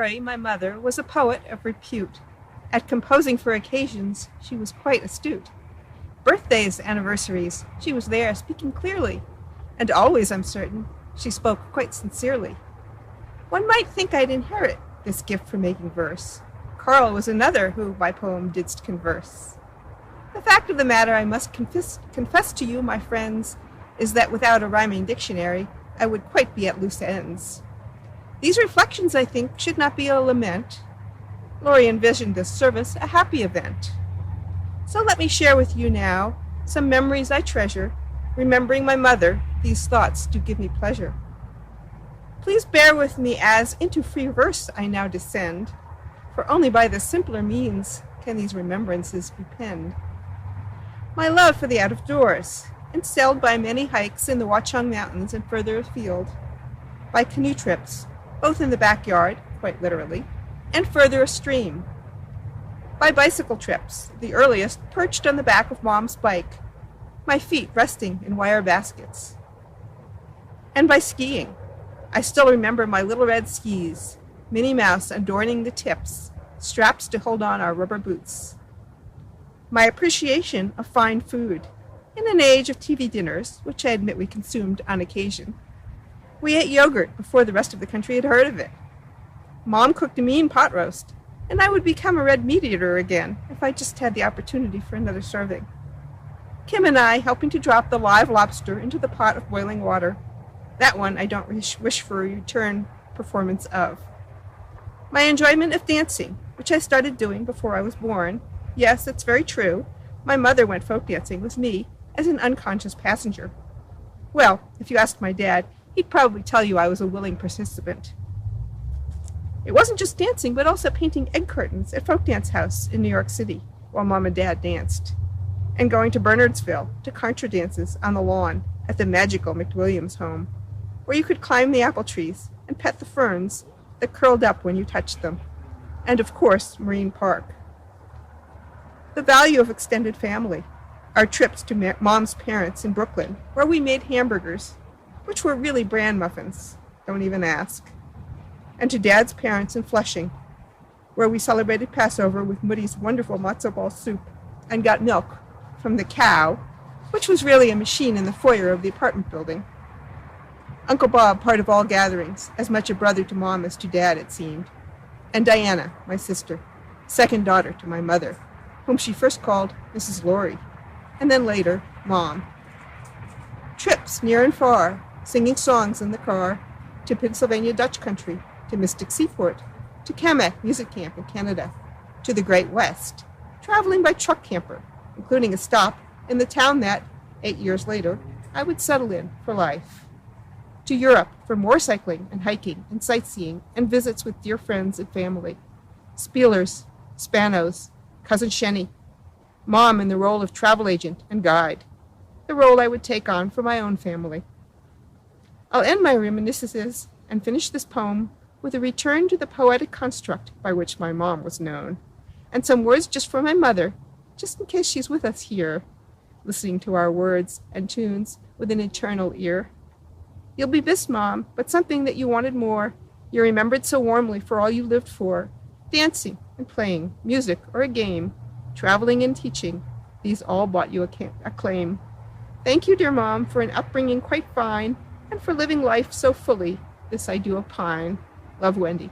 Lori, my mother, was a poet of repute. At composing for occasions, she was quite astute. Birthdays, anniversaries, she was there speaking clearly, and always, I'm certain, she spoke quite sincerely. One might think I'd inherit this gift for making verse. Carl was another who by poem didst converse. The fact of the matter, I must confess to you, my friends, is that without a rhyming dictionary, I would quite be at loose ends. These reflections, I think, should not be a lament. Laurie envisioned this service a happy event. So let me share with you now some memories I treasure. Remembering my mother, these thoughts do give me pleasure. Please bear with me as into free verse I now descend, for only by the simpler means can these remembrances be penned. My love for the out-of-doors, excelled by many hikes in the Watchung Mountains and further afield, by canoe trips, both in the backyard, quite literally, and further astream, by bicycle trips, the earliest perched on the back of Mom's bike, my feet resting in wire baskets, and by skiing. I still remember my little red skis, Minnie Mouse adorning the tips, straps to hold on our rubber boots. My appreciation of fine food, in an age of TV dinners, which I admit we consumed on occasion. We ate yogurt before the rest of the country had heard of it. Mom cooked a mean pot roast, and I would become a red meat eater again if I just had the opportunity for another serving. Kim and I helping to drop the live lobster into the pot of boiling water. That one I don't wish for a return performance of. My enjoyment of dancing, which I started doing before I was born. Yes, it's very true. My mother went folk dancing with me as an unconscious passenger. Well, if you asked my dad, he'd probably tell you I was a willing participant. It wasn't just dancing, but also painting egg curtains at Folk Dance House in New York City while Mom and Dad danced, and going to Bernardsville to contra dances on the lawn at the magical McWilliams home, where you could climb the apple trees and pet the ferns that curled up when you touched them, and of course, Marine Park. The value of extended family, our trips to Mom's parents in Brooklyn, where we made hamburgers, which were really bran muffins, don't even ask, and to Dad's parents in Flushing, where we celebrated Passover with Moody's wonderful matzo ball soup and got milk from the cow, which was really a machine in the foyer of the apartment building. Uncle Bob, part of all gatherings, as much a brother to Mom as to Dad, it seemed, and Diana, my sister, second daughter to my mother, whom she first called Mrs. Laurie, and then later, Mom. Trips near and far, singing songs in the car, to Pennsylvania Dutch country, to Mystic Seaport, to Kamak Music Camp in Canada, to the Great West, traveling by truck camper, including a stop in the town that, 8 years later, I would settle in for life. To Europe for more cycling and hiking and sightseeing and visits with dear friends and family. Spielers, Spanos, Cousin Shenny, Mom in the role of travel agent and guide, the role I would take on for my own family. I'll end my reminiscences and finish this poem with a return to the poetic construct by which my mom was known, and some words just for my mother, just in case she's with us here, listening to our words and tunes with an eternal ear. You'll be missed, Mom, but something that you wanted more, you remembered so warmly for all you lived for, dancing and playing, music or a game, traveling and teaching, these all brought you acclaim. Thank you, dear Mom, for an upbringing quite fine, and for living life so fully, this I do opine. Love, Wendy.